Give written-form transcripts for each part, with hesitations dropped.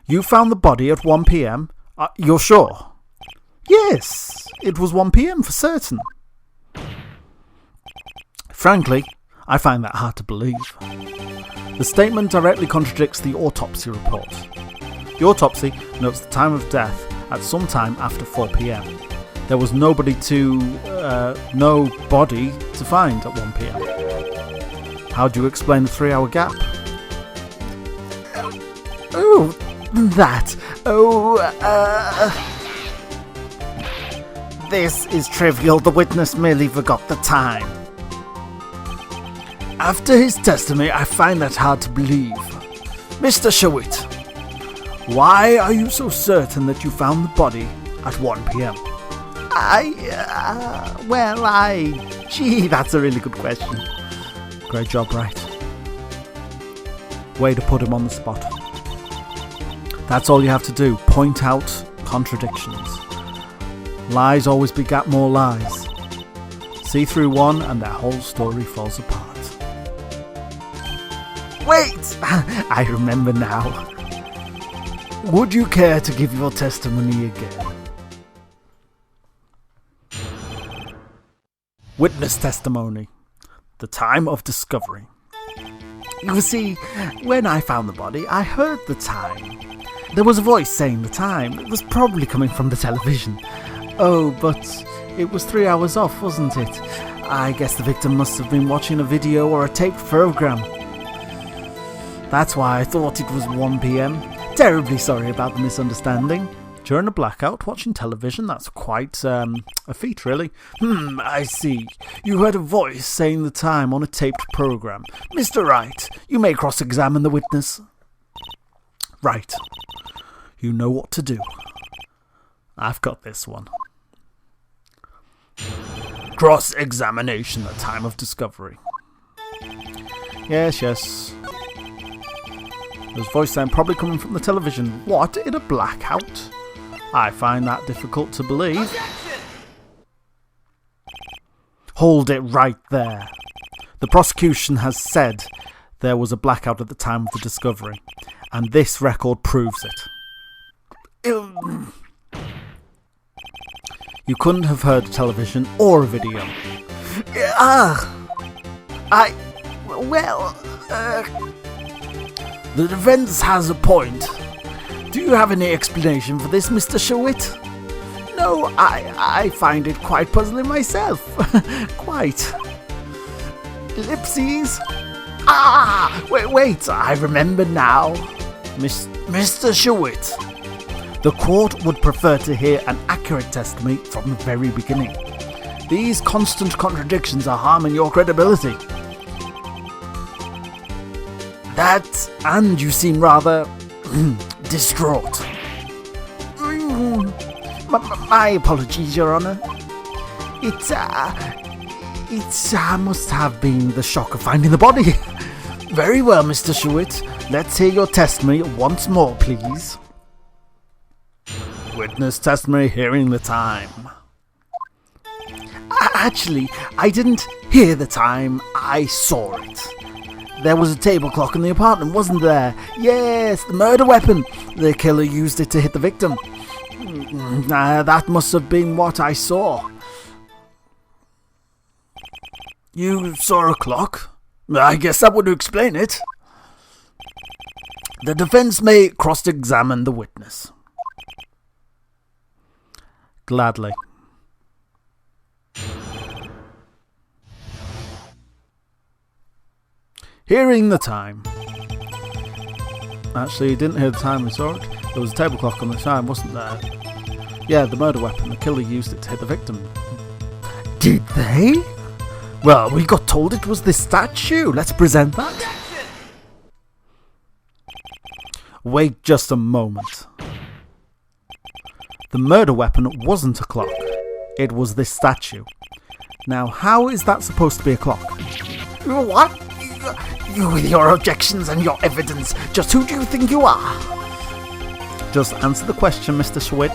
You found the body at 1 p.m? You're sure? Yes, it was 1 p.m. for certain. Frankly, I find that hard to believe. The statement directly contradicts the autopsy report. The autopsy notes the time of death at some time after 4 p.m. There was no body to find at 1 p.m. How do you explain the 3-hour gap? Oh, that. This is trivial. The witness merely forgot the time. After his testimony, I find that hard to believe. Mr. Sherwitt, why are you so certain that you found the body at 1 p.m? Gee, that's a really good question. Great job, Wright. Way to put him on the spot. That's all you have to do, point out contradictions. Lies always begat more lies. See through one and their whole story falls apart. Wait! I remember now. Would you care to give your testimony again? Witness testimony. The time of discovery. You see, when I found the body, I heard the time. There was a voice saying the time. It was probably coming from the television. Oh, but it was 3 hours off, wasn't it? I guess the victim must have been watching a video or a taped program. That's why I thought it was 1 p.m. Terribly sorry about the misunderstanding. During a blackout, watching television, that's quite a feat, really. I see. You heard a voice saying the time on a taped program. Mr. Wright, you may cross-examine the witness. Right. You know what to do. I've got this one. Cross-examination, the time of discovery. Yes. There's voice sound probably coming from the television. What, in a blackout? I find that difficult to believe. Objection! Hold it right there. The prosecution has said there was a blackout at the time of the discovery, and this record proves it. You couldn't have heard television or a video. The defence has a point. Do you have any explanation for this, Mr. Sherwitt? No, I find it quite puzzling myself. Quite. Ellipses. Wait, I remember now. Mr. Sherwitt, the court would prefer to hear an accurate testimony from the very beginning. These constant contradictions are harming your credibility. That, and you seem rather distraught. My apologies, Your Honour. It must have been the shock of finding the body. Very well, Mr. Sherwitt. Let's hear your testimony once more, please. Witness testimony, hearing the time. Actually, I didn't hear the time, I saw it. There was a table clock in the apartment, wasn't there? Yes, the murder weapon. The killer used it to hit the victim. That must have been what I saw. You saw a clock? I guess that would explain it. The defence may cross-examine the witness. Gladly. Hearing the time. Actually, you didn't hear the time, we saw it. There was a table clock on the time, wasn't there? Yeah, the murder weapon. The killer used it to hit the victim. Did they? Well, we got told it was this statue. Let's present that. Wait just a moment. The murder weapon wasn't a clock. It was this statue. Now, how is that supposed to be a clock? What? You with your objections and your evidence. Just who do you think you are? Just answer the question, Mr. Sherwitt.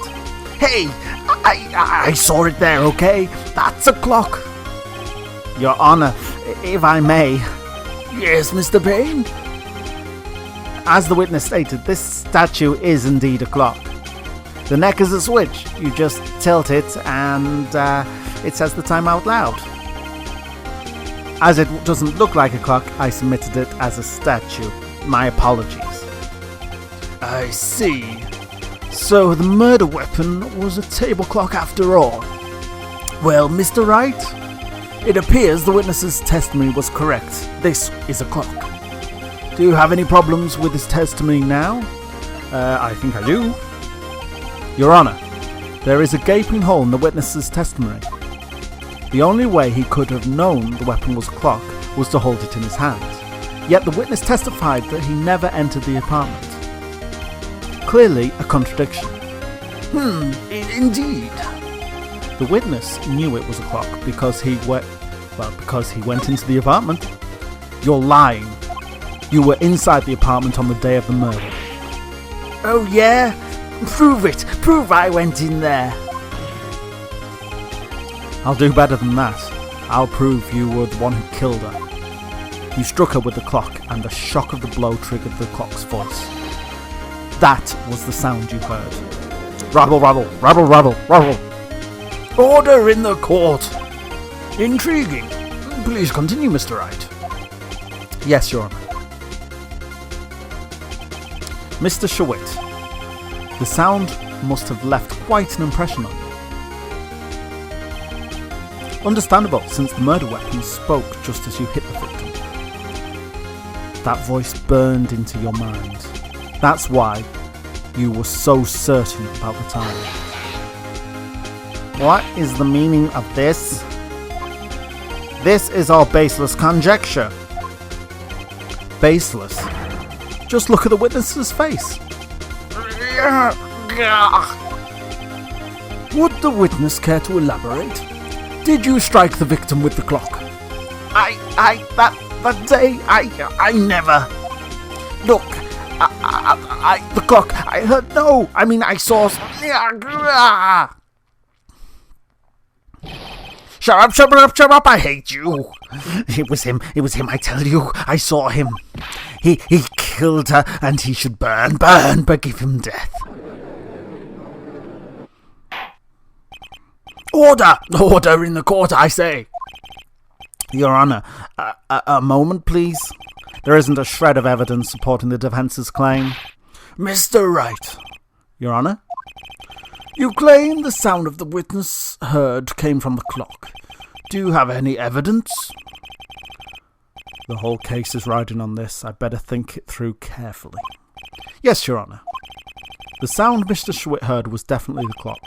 Hey, I saw it there, okay? That's a clock. Your Honour, if I may. Yes, Mr. Payne? As the witness stated, this statue is indeed a clock. The neck is a switch. You just tilt it and it says the time out loud. As it doesn't look like a clock, I submitted it as a statue. My apologies. I see. So the murder weapon was a table clock after all. Well, Mr. Wright, it appears the witness's testimony was correct. This is a clock. Do you have any problems with his testimony now? I think I do. Your Honour, there is a gaping hole in the witness's testimony. The only way he could have known the weapon was a clock was to hold it in his hand. Yet the witness testified that he never entered the apartment. Clearly a contradiction. Indeed. The witness knew it was a clock because he went into the apartment. You're lying. You were inside the apartment on the day of the murder. Oh yeah? Prove it. Prove I went in there. I'll do better than that. I'll prove you were the one who killed her. You struck her with the clock, and the shock of the blow triggered the clock's voice. That was the sound you heard. Rabble, rabble, rabble, rabble, rabble. Order in the court. Intriguing. Please continue, Mr. Wright. Yes, Your Honour. Mr. Sherwitt, the sound must have left quite an impression on you. Understandable, since the murder weapon spoke just as you hit the victim. That voice burned into your mind. That's why you were so certain about the time. What is the meaning of this? This is all baseless conjecture. Baseless? Just look at the witness's face. Would the witness care to elaborate? Did you strike the victim with the clock? That day, I never. Look, the clock, I heard, no, I mean, I saw. Shut up, I hate you. It was him, I tell you, I saw him. He killed her, and he should burn, but give him death. Order in the court, I say. Your Honour, a moment, please. There isn't a shred of evidence supporting the defence's claim. Mr. Wright. Your Honour? You claim the sound of the witness heard came from the clock. Do you have any evidence? The whole case is riding on this. I'd better think it through carefully. Yes, Your Honour. The sound Mr. Sherwitt heard was definitely the clock.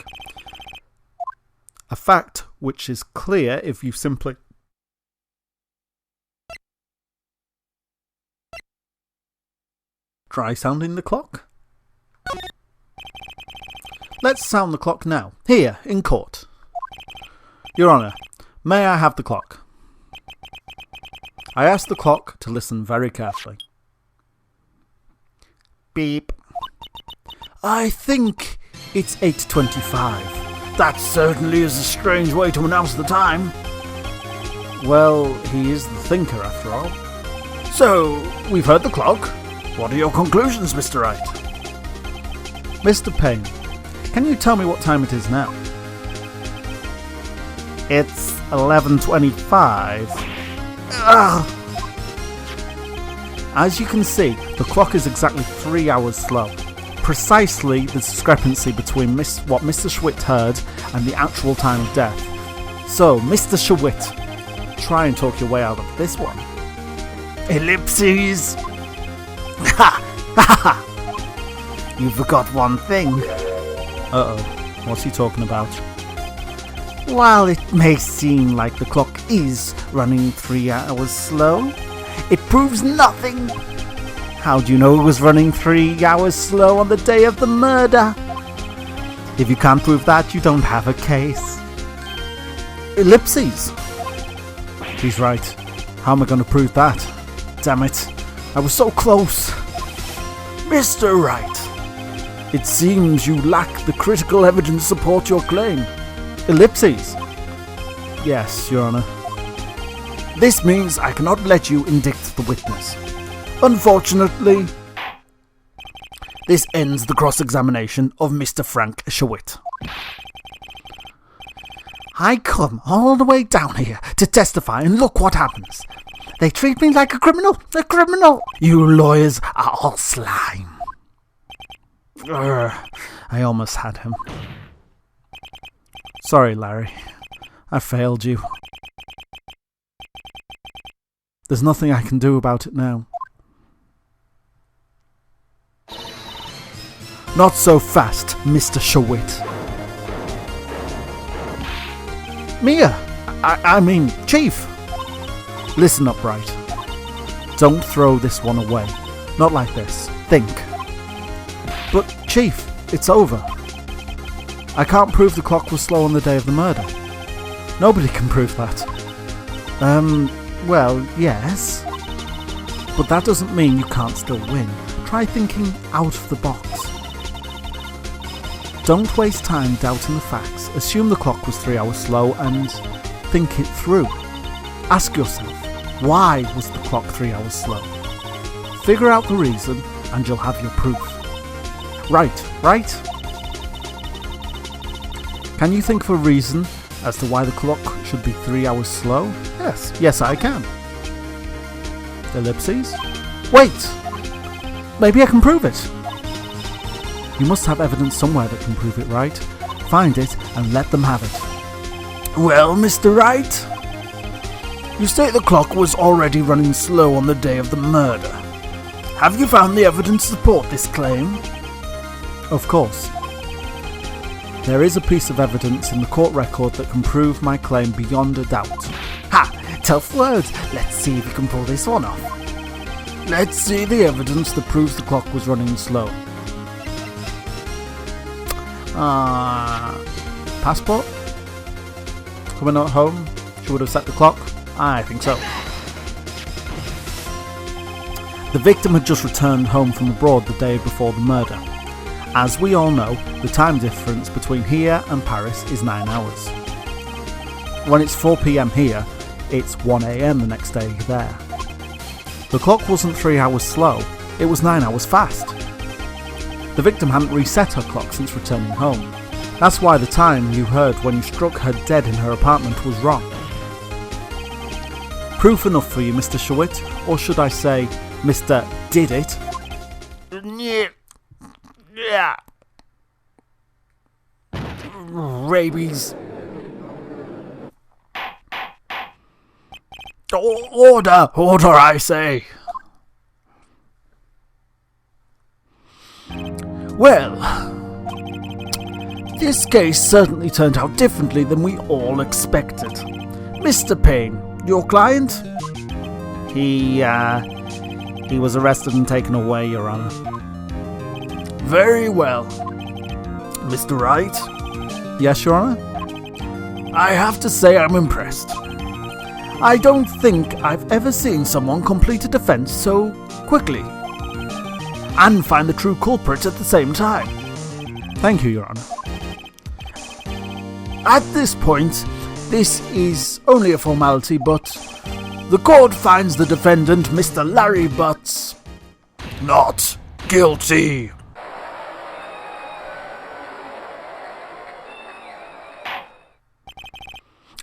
A fact which is clear if you simply try sounding the clock. Let's sound the clock now, here, in court. Your Honour, may I have the clock? I asked the clock to listen very carefully. Beep. I think it's 8:25. That certainly is a strange way to announce the time. Well, he is the thinker after all. So, we've heard the clock. What are your conclusions, Mr. Wright? Mr. Payne, can you tell me what time it is now? It's 11:25. As you can see, the clock is exactly 3 hours slow. Precisely the discrepancy between what Mr. Sherwitt heard and the actual time of death. So, Mr. Sherwitt, try and talk your way out of this one. Ellipses! Ha! Ha ha! You forgot one thing. Uh-oh, what's he talking about? While it may seem like the clock is running 3 hours slow, it proves nothing. How do you know it was running 3 hours slow on the day of the murder? If you can't prove that, you don't have a case. Ellipses! He's right. How am I going to prove that? Damn it. I was so close. Mr. Wright, it seems you lack the critical evidence to support your claim. Ellipses? Yes, Your Honour. This means I cannot let you indict the witness. Unfortunately, This ends the cross-examination of Mr. Frank Sherwitt. I come all the way down here to testify, and look what happens. They treat me like a criminal. A criminal! You lawyers are all slime. I almost had him. Sorry, Larry. I failed you. There's nothing I can do about it now. Not so fast, Mr. Sherwitt. Mia! I mean, Chief! Listen up, Wright. Don't throw this one away. Not like this. Think. But, Chief, it's over. I can't prove the clock was slow on the day of the murder. Nobody can prove that. Well, yes. But that doesn't mean you can't still win. Try thinking out of the box. Don't waste time doubting the facts. Assume the clock was 3 hours slow and think it through. Ask yourself, why was the clock 3 hours slow? Figure out the reason and you'll have your proof. Right? Can you think of a reason as to why the clock should be 3 hours slow? Yes I can. Ellipses? Wait! Maybe I can prove it. You must have evidence somewhere that can prove it, right? Find it and let them have it. Well, Mr. Wright, you state the clock was already running slow on the day of the murder. Have you found the evidence to support this claim? Of course. There is a piece of evidence in the court record that can prove my claim beyond a doubt. Ha! Tough words. Let's see if you can pull this one off. Let's see the evidence that proves the clock was running slow. Passport? Coming out home? She would have set the clock? I think so. The victim had just returned home from abroad the day before the murder. As we all know, the time difference between here and Paris is 9 hours. When it's 4 PM here, it's 1 AM the next day there. The clock wasn't 3 hours slow, it was 9 hours fast. The victim hadn't reset her clock since returning home. That's why the time you heard when you struck her dead in her apartment was wrong. Proof enough for you, Mr. Sherwitt, or should I say, Mr. Did It? Yeah. Rabies. Order, I say. Well, this case certainly turned out differently than we all expected. Mr. Payne, your client? He was arrested and taken away, Your Honour. Very well. Mr. Wright? Yes, Your Honour? I have to say I'm impressed. I don't think I've ever seen someone complete a defence so quickly. And find the true culprit at the same time. Thank you, Your Honour. At this point, this is only a formality, but the court finds the defendant, Mr. Larry Butts, not guilty.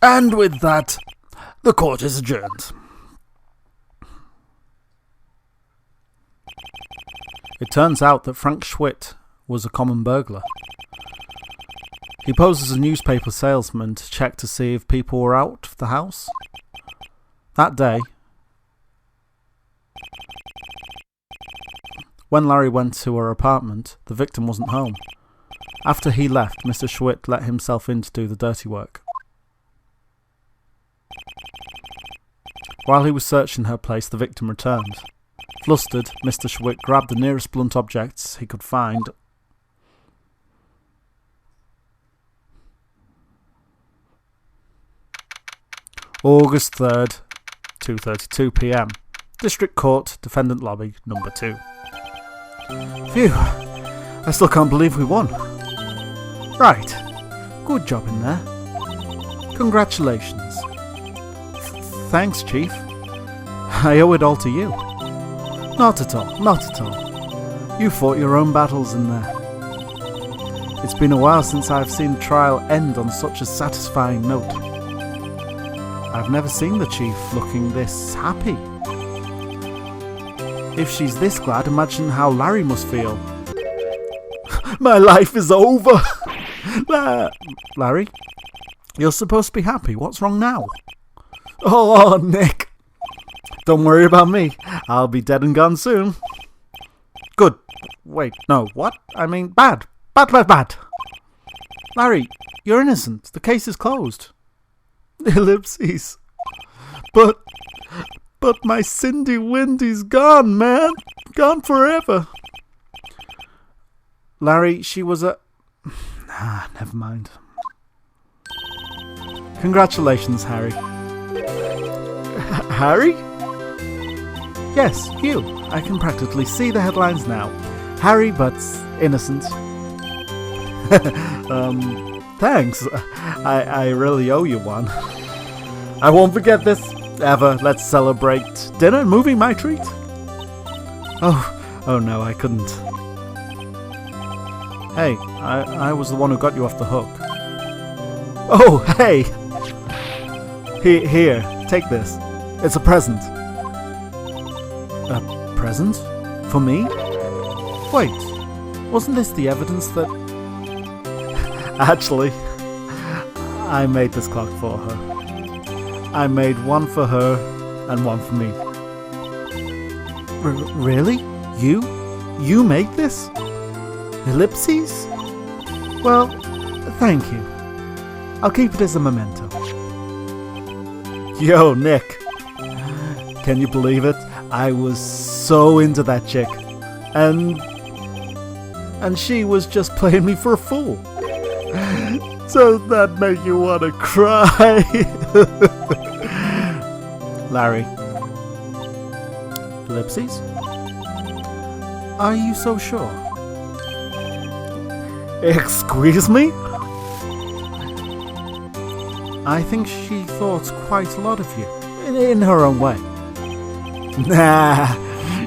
And with that, the court is adjourned. It turns out that Frank Sherwitt was a common burglar. He posed as a newspaper salesman to check to see if people were out of the house. That day, when Larry went to her apartment, the victim wasn't home. After he left, Mr. Sherwitt let himself in to do the dirty work. While he was searching her place, the victim returned. Flustered, Mr. Sherwitt grabbed the nearest blunt objects he could find. August 3rd, 2:32 PM. District Court, Defendant Lobby, number 2. Phew, I still can't believe we won. Right, good job in there. Congratulations. Thanks, Chief. I owe it all to you. Not at all, not at all. You fought your own battles in there. It's been a while since I've seen the trial end on such a satisfying note. I've never seen the chief looking this happy. If she's this glad, imagine how Larry must feel. My life is over! Larry? You're supposed to be happy. What's wrong now? Oh, Nick. Don't worry about me. I'll be dead and gone soon. Good. Wait, no, what? I mean, bad. Bad. Larry, you're innocent. The case is closed. Ellipses. But my Cindy Windy's gone, man. Gone forever. Larry, she was a... never mind. Congratulations, Harry. Harry? Yes, you. I can practically see the headlines now. Harry but's innocent. Thanks. I really owe you one. I won't forget this, ever. Let's celebrate. Dinner and movie, my treat. Oh no, I couldn't. Hey, I was the one who got you off the hook. Oh, hey! Here, take this. It's a present. A present? For me? Wait, wasn't this the evidence that... Actually, I made this clock for her. I made one for her and one for me. Really? You? You made this? Ellipses? Well, thank you. I'll keep it as a memento. Yo, Nick. Can you believe it? I was so into that chick. And she was just playing me for a fool. Does that make you want to cry? Larry. Ellipses? Are you so sure? Excuse me? I think she thought quite a lot of you, in her own way. Nah,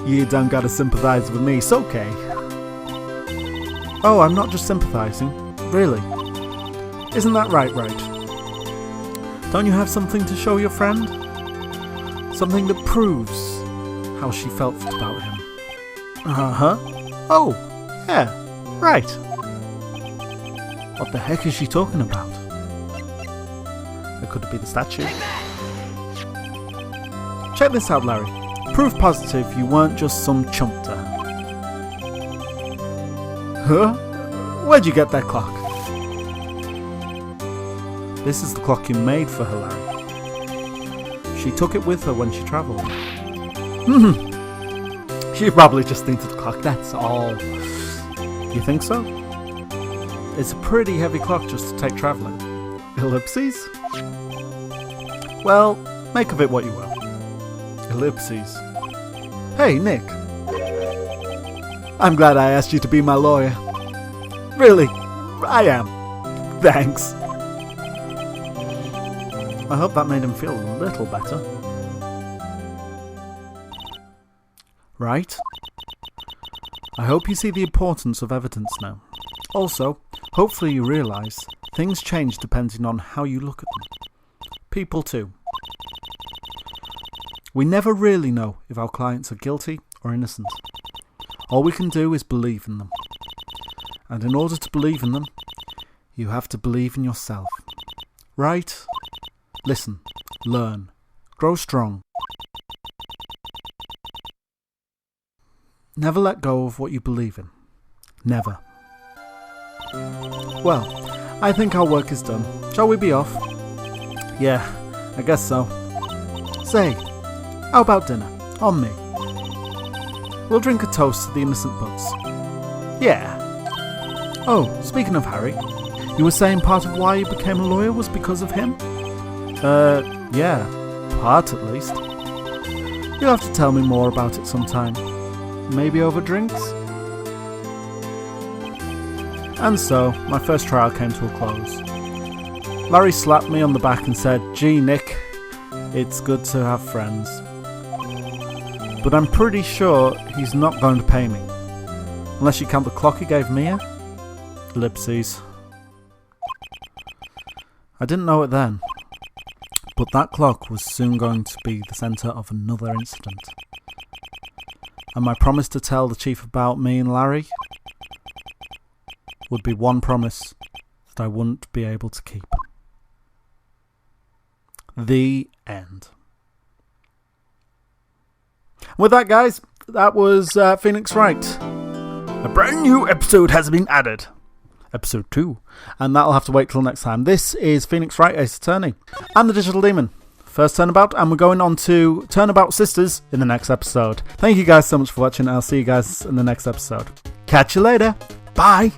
you don't gotta sympathise with me, it's okay. Oh, I'm not just sympathising, really. Isn't that right, Wright? Don't you have something to show your friend? Something that proves how she felt about him. Uh-huh. Oh, yeah, right. What the heck is she talking about? Could it be the statue? Check this out, Larry. Proof positive you weren't just some chump to her. Huh? Where'd you get that clock? This is the clock you made for her, Larry. She took it with her when she travelled. She probably just needed the clock, that's all. You think so? It's a pretty heavy clock just to take travelling. Ellipses? Well, make of it what you will. Ellipses. Hey, Nick. I'm glad I asked you to be my lawyer. Really, I am. Thanks. I hope that made him feel a little better. Right? I hope you see the importance of evidence now. Also, hopefully you realise things change depending on how you look at them. People too. We never really know if our clients are guilty or innocent. All we can do is believe in them. And in order to believe in them, you have to believe in yourself. Right? Listen, learn, grow strong. Never let go of what you believe in. Never. Well, I think our work is done. Shall we be off? Yeah, I guess so. Say, how about dinner? On me. We'll drink a toast to the innocent buds. Yeah. Oh, speaking of Harry, you were saying part of why you became a lawyer was because of him? Yeah, part at least. You'll have to tell me more about it sometime. Maybe over drinks? And so, my first trial came to a close. Larry slapped me on the back and said, "Gee, Nick, it's good to have friends." But I'm pretty sure he's not going to pay me. Unless you count the clock he gave Mia. Ellipses. I didn't know it then, but that clock was soon going to be the centre of another incident. And my promise to tell the chief about me and Larry would be one promise that I wouldn't be able to keep. The end. With that, guys, that was Phoenix Wright. A brand new episode has been added. Episode 2. And that'll have to wait till next time. This is Phoenix Wright, Ace Attorney. I'm the Digital Demon. First Turnabout, and we're going on to Turnabout Sisters in the next episode. Thank you guys so much for watching. I'll see you guys in the next episode. Catch you later. Bye.